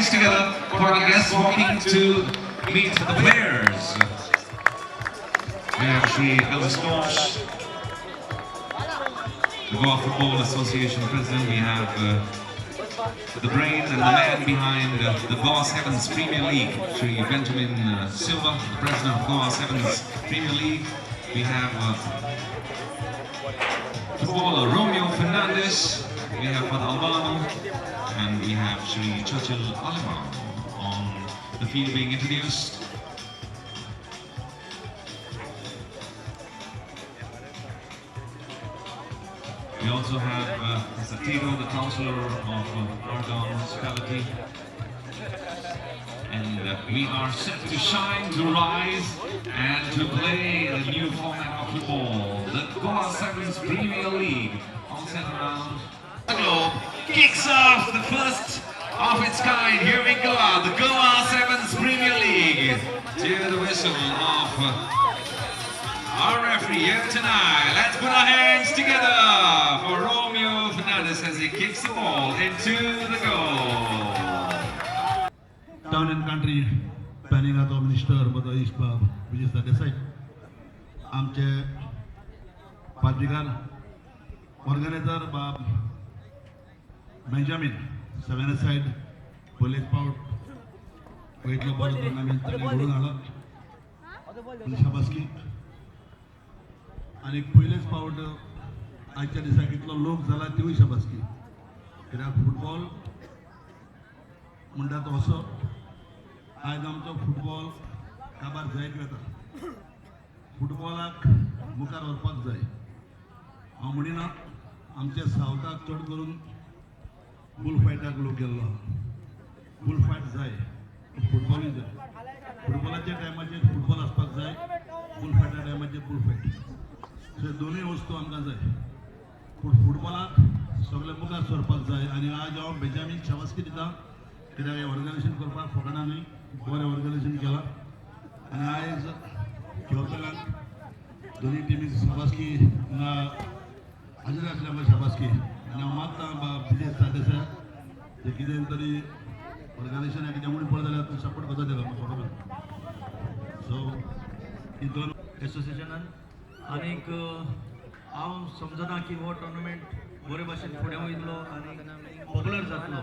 hands together for our guests walking to meet the players. We have Shri Elvis Tosh, the Goa Football Association President. We have the brain and the man behind the Goa Sevens Premier League, Shri Benjamin Silva, the President of Goa Sevens Premier League. We have footballer Romeo Fernandez. We have Father Albano, and we have Shri Churchill Aliman on the field being introduced. We also have Mr. Tito, the councillor of Argonne Municipality. And we are set to shine, to rise, and to play the new format of football. The Goa Sevens Premier League. All set around the globe. Kicks off the first of its kind. Here we go. The Goa Sevens Premier League. To the whistle of our referee here tonight. Let's put our hands together for Romeo Fernandez as he kicks the ball into the goal. Town and Country Planning Authority Minister Mother East Bab Vijay Desai, आमचे पाद्रीकार organiser बाब Benjamin seven side police पावट वेटलो बरो tournament घडून हाडप शाबासकी आणि पहिलेच पावट आजच्या दिसा कितलो लोक जाला त्योय शाबासकी कित्याक फुटबॉल म्हणटा तो असो आज आमचो फुटबॉल काबार जायत वता फुटबॉलाक मुखार व्हरपाक जाय हांव म्हणिना आमच्या सावथाक चड करून बुल फायटाक लोक गेल्लो बुल फायट जाय फुटबॉलूय जाय फुटबॉलाच्या टायमाचेर फुटबॉल आसपाक जाय बुल फायटा टायमाचेर बुल फायट सो दोनूय वस्तू आमकां जाय पूण फुटबॉलाक सगळे मुखार सरपाक जाय आनी आज हांव बेंजामीन शाबासकी दिता कित्याक हें ऑर्गनायजेशन करपाक फकाणां न्ही बरें ऑर्गनायजेशन केलां आनी आयज खेळटल्यांक दोनूय टिमी शाबासकी हांगा हाजीर आसल्या मुळे शाबासकी आनी हांव मागतां विजय सरदेसाय जे कितें तरी ऑर्गनायजेशन कितें म्हणून पळय जाल्यार तूं सपोर्ट करता तेका म्हाका खबर सो ही दोन एसोसिएशनान आनीक हांव समजना की हो टुर्नामेंट बरे भाशेन फुडें वयतलो आनी पॉप्युलर जातलो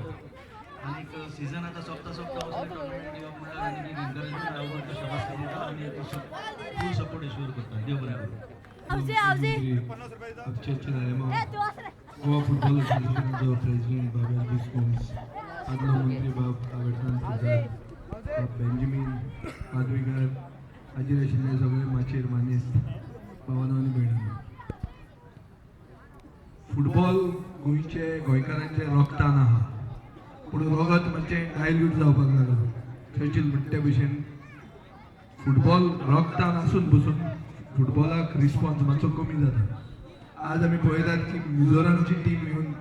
आनीक सिजन आतां सोंपता सोंपता असले टुर्नामेंट घेवप म्हणल्यार आनी एनकरेजमेंट जावपाक शाबासकी दिता आनी फूल सपोर्ट एश्योर करता देव बरें करूं गोवा फुटबॉल असोसिएशनाचो प्रेसिडेंट बाब एल्विस गोम्स आदलो मंत्री बाब आवेटरान प्रसाद बाब बेंजामीन पाद्रीकार हाजीर आशिल्ले सगळे माचेर मानेस्त भावांनो आनी भयणींनो फुटबॉल गोंयचे गोंयकारांचे रगतान आहा पूण रगत मातशें डायल्यूट जावपाक लागला चर्चिल म्हणटा ते भशेन फुटबॉल रगतान आसून पसून फुटबॉलाक रिस्पॉन्स मातसो कमी जाता आज आमी पळयतात की मिझोरामची टीम येवन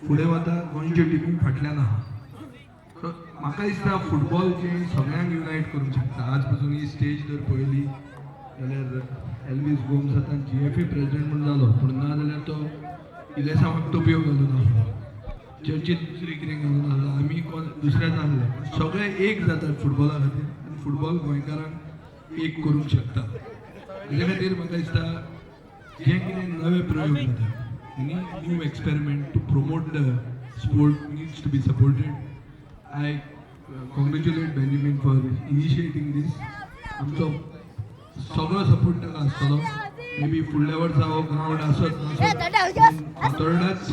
फुडें वता गोंयच्यो टिमी फाटल्यान आहा सो म्हाका दिसता फुटबॉल जे सगळ्यांक युनायट करूंक शकता आज पासून ही स्टेज जर पळयली जाल्यार एल्विस गोम्स आतां GFA प्रेसिडेंट म्हूण जालो पूण ना जाल्यार तो इलेसांवाक तोपयो घालून आसलो चर्चीत दुसरी कितें घालून आसलो आमी कोण दुसऱ्या जाल्ले सगळे एक जातात फुटबॉला खातीर आनी फुटबॉल गोंयकारांक एक करूंक शकता हेजे खातीर म्हाका दिसता जे कितें नवे प्रयोग जाता any new experiment to promote the sport needs to be supported I congratulate Benjamin for initiating this आमचो सगळो सपोर्ट ताका आसतलो मे बी फुडल्या वर्सा हो ग्रावंड आसत थर्डाच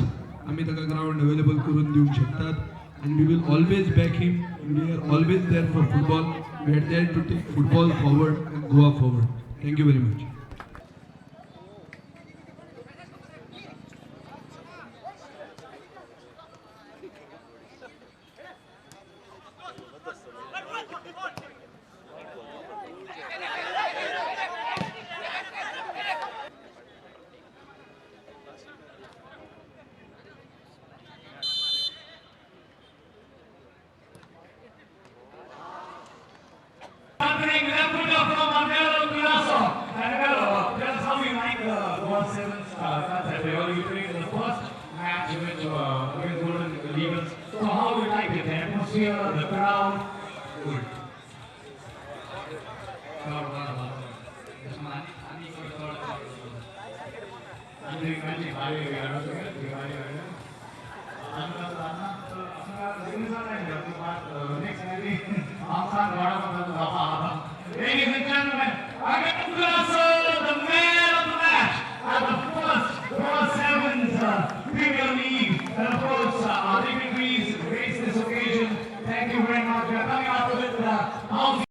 आमी ताका ग्रावंड अवेलेबल करून दिवंक शकतात आनी we will always back him we are always there for football we are there to take football forward and Goa forward thank you very much Sevens, that's everybody. The first match against Golden Eagles. So how do you like it? The atmosphere, the crowd? Good. Ladies and gentlemen, again, the man of the match at the first Goa Sevens Premier League. And of course, our dignitaries grace this occasion. Thank you very much. We are coming out with house